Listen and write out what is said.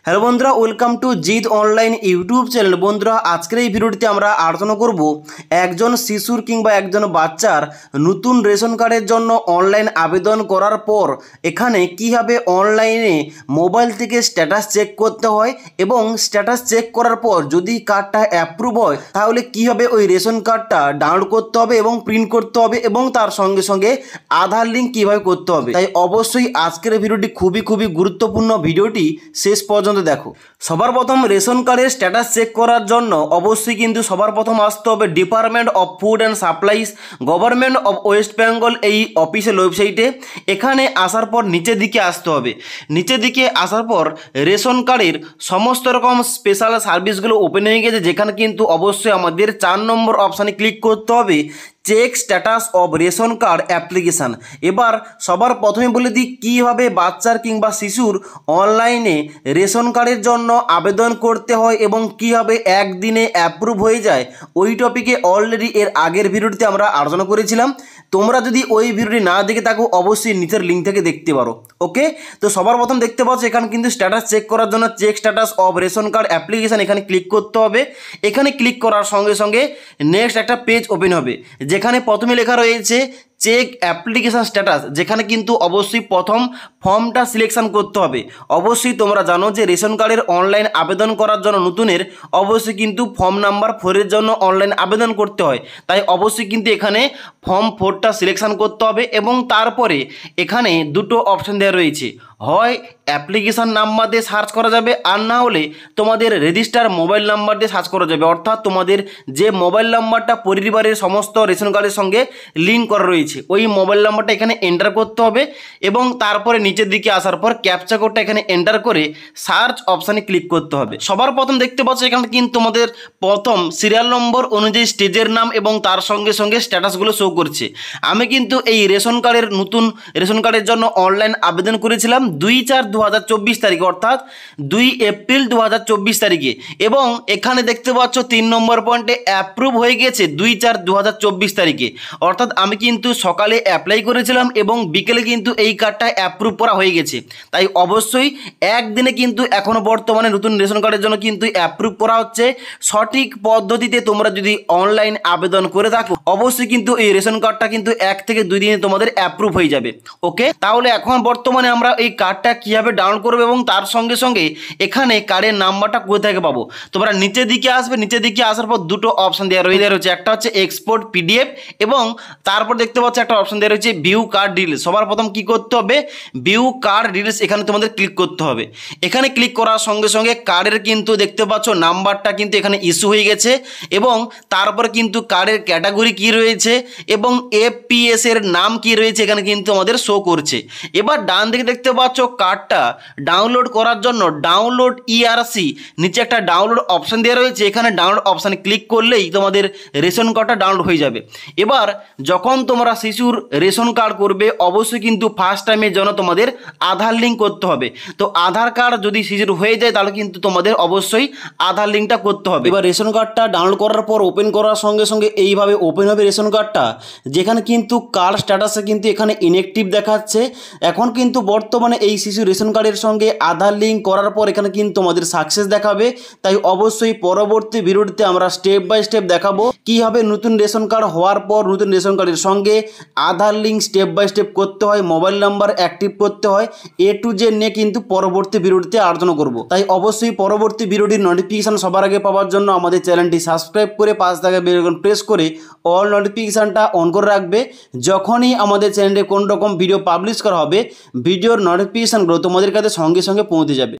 Hello বন্ধুরা, welcome to Gide online YouTube channel. বন্ধুরা, আজকের এই ভিডিওটিতে আমরা আলোচনা করব একজন শিশুর কিংবা একজন বাচ্চার নতুন রেশন কার্ডের জন্য অনলাইন আবেদন করার পর এখানে কীভাবে অনলাইনে মোবাইল থেকে স্ট্যাটাস চেক করতে হয় এবং স্ট্যাটাস চেক করার পর যদি কার্ডটা অ্যাপ্রুভ হয় তাহলে কীভাবে ওই রেশন কার্ডটা ডাউনলোড করতে হবে এবং প্রিন্ট করতে হবে এবং তার সঙ্গে সঙ্গে আধার লিঙ্ক কীভাবে করতে হবে। তাই অবশ্যই আজকের ভিডিওটি খুবই গুরুত্বপূর্ণ, ভিডিওটি শেষ পর্যন্ত দেখো। সবার প্রথম রেশন কার্ডের স্ট্যাটাস চেক করার জন্য অবশ্যই কিন্তু সবার প্রথম আসতে হবে department of food and supplies, government of West Bengal এই অফিসিয়াল ওয়েবসাইটে। এখানে আসার পর নিচের দিকে আসতে হবে। নিচের দিকে আসার পর রেশন কার্ডের সমস্ত রকম স্পেশাল সার্ভিসগুলো ওপেন হয়ে গেছে, যেখানে কিন্তু অবশ্যই আমাদের 4 নম্বর অপশানে ক্লিক করতে হবে, check status of ration card application. এবার সবার প্রথমে বলে দিই কীভাবে বাচ্চার কিংবা শিশুর অনলাইনে রেশন কার্ডের জন্য আবেদন করতে হয় এবং কীভাবে একদিনে অ্যাপ্রুভ হয়ে যায়। ওই টপিকে অলরেডি এর আগের ভিডিওটিতে আমরা আলোচনা করেছিলাম। তোমরা যদি ওই ভিডিওটি না দেখে থাকো অবশ্যই নিচের লিঙ্ক থেকে দেখতে পারো। ওকে, তো সবার প্রথম দেখতে পাচ্ছ এখানে কিন্তু স্ট্যাটাস চেক করার জন্য check status of ration card application এখানে ক্লিক করতে হবে। এখানে ক্লিক করার সঙ্গে সঙ্গে নেক্সট একটা পেজ ওপেন হবে, যেখানে প্রথমে লেখা রয়েছে চেক অ্যাপ্লিকেশান স্ট্যাটাস, যেখানে কিন্তু অবশ্যই প্রথম ফর্মটা সিলেকশন করতে হবে। অবশ্যই তোমরা জানো যে রেশন কার্ডের অনলাইন আবেদন করার জন্য নতুনের অবশ্যই কিন্তু ফর্ম নাম্বার 4-এর জন্য অনলাইন আবেদন করতে হয়। তাই অবশ্যই কিন্তু এখানে ফর্ম 4টা সিলেকশন করতে হবে এবং তারপরে এখানে দুটো অপশান দেওয়া রয়েছে, হয় অ্যাপ্লিকেশান নাম্বার দিয়ে সার্চ করা যাবে আর না হলে তোমাদের রেজিস্টার মোবাইল নাম্বার দিয়ে সার্চ করা যাবে। অর্থাৎ তোমাদের যে মোবাইল নাম্বারটা পরিবারের সমস্ত রেশন কার্ডের সঙ্গে লিঙ্ক করা রয়েছে ওই মোবাইল নাম্বারটা এখানে এন্টার করতে হবে এবং তারপরে নিচের দিকে আসার পর ক্যাপচা কোডটা এখানে এন্টার করে সার্চ অপশানে ক্লিক করতে হবে। সবার প্রথম দেখতে পাচ্ছ এখানে কিন্তু তোমাদের প্রথম সিরিয়াল নম্বর অনুযায়ী স্টেজের নাম এবং তার সঙ্গে সঙ্গে স্ট্যাটাসগুলো শো করছে। আমি কিন্তু এই রেশন কার্ডের নতুন রেশন কার্ডের জন্য অনলাইন আবেদন করেছিলাম 2/4/2024 তারিখে, অর্থাৎ 2 এপ্রিল 2024 তারিখে, এবং এখানে দেখতে পাচ্ছ 3 নম্বর পয়েন্টে অ্যাপ্রুভ হয়ে গেছে 2/4/2024 তারিখে। অর্থাৎ আমি কিন্তু সকালে অ্যাপ্লাই করেছিলাম এবং বিকেলে কিন্তু এই কার্ডটা অ্যাপ্রুভ করা হয়ে গেছে। তাই অবশ্যই একদিনে কিন্তু এখনও বর্তমানে নতুন রেশন কার্ডের জন্য কিন্তু অ্যাপ্রুভ করা হচ্ছে। সঠিক পদ্ধতিতে তোমরা যদি অনলাইন আবেদন করে থাকো অবশ্যই কিন্তু এই রেশন কার্ডটা কিন্তু 1 থেকে 2 দিনে তোমাদের অ্যাপ্রুভ হয়ে যাবে। ওকে, তাহলে এখন বর্তমানে আমরা এই কার্ডটা কীভাবে ডাউনলোড করবো এবং তার সঙ্গে সঙ্গে এখানে কার্ডের নাম্বারটা কোথা থেকে পাবো। তোমরা নিচের দিকে আসবে, নিচের দিকে আসার পর দুটো অপশান দেওয়া রয়েছে, একটা হচ্ছে এক্সপোর্ট পিডিএফ এবং তারপর দেখতে পাচ্ছ একটা অপশান দেওয়া রয়েছে ভিউ কার্ড ডিটেলস। সবার প্রথম কি করতে হবে, ভিউ কার্ড ডিটেলস এখানে তোমাদের ক্লিক করতে হবে। এখানে ক্লিক করার সঙ্গে সঙ্গে কার্ডের কিন্তু দেখতে পাচ্ছ নাম্বারটা কিন্তু এখানে ইস্যু হয়ে গেছে এবং তারপরে কিন্তু কার্ডের ক্যাটাগরি কি রয়েছে এবং এপিএস এর নাম কি রয়েছে এখানে কিন্তু আমাদের শো করছে। এবার ডান দিকে দেখতে পাচ্ছ কার্ডটা ডাউনলোড করার জন্য ডাউনলোড ইআরসি নিচে একটা ডাউনলোড অপশান দেওয়া রয়েছে। এখানে ডাউনলোড অপশানে ক্লিক করলেই তোমাদের রেশন কার্ডটা ডাউনলোড হয়ে যাবে। এবার যখন তোমরা শিশুর রেশন কার্ড করবে অবশ্যই কিন্তু ফার্স্ট টাইমের জন্য তোমাদের আধার লিঙ্ক করতে হবে। তো আধার কার্ড যদি শিশুর হয়ে যায় তাহলে কিন্তু তোমাদের অবশ্যই আধার লিঙ্কটা করতে হবে। এবার রেশন কার্ডটা ডাউনলোড করার পর ওপেন করার সঙ্গে সঙ্গে এইভাবে ওপেন হবে রেশন কার্ডটা, যেখানে কিন্তু কার্ড স্ট্যাটাসে কিন্তু এখানে ইনঅ্যাক্টিভ দেখাচ্ছে। এখন কিন্তু বর্তমানে এই শিশু রেশন কার্ডের সঙ্গে আধার লিঙ্ক করার পর এখানে কিন্তু তোমাদের সাকসেস দেখাবে। তাই অবশ্যই পরবর্তী ভিডিওতে আমরা স্টেপ বাই স্টেপ দেখাবো কীভাবে নতুন রেশন কার্ড হওয়ার পর নতুন রেশন কার্ডের সঙ্গে আধার লিঙ্ক স্টেপ বাই স্টেপ করতে হয়, মোবাইল নাম্বার অ্যাক্টিভ করতে হয়, A to Z নিয়ে কিন্তু পরবর্তী ভিডিওতে আলোচনা করব। তাই অবশ্যই পরবর্তী ভিডিওটির নোটিফিকেশান সবার আগে পাওয়ার জন্য আমাদের চ্যানেলটি সাবস্ক্রাইব করে পাশ থাকা বেল আইকন প্রেস করে অল নোটিফিকেশানটা অন করে রাখবে। যখনই আমাদের চ্যানেলে কোন রকম ভিডিও পাবলিশ করা হবে ভিডিওর নোটিফিকেশানগুলো তোমাদের কাছে সঙ্গে সঙ্গে পৌঁছে যাবে।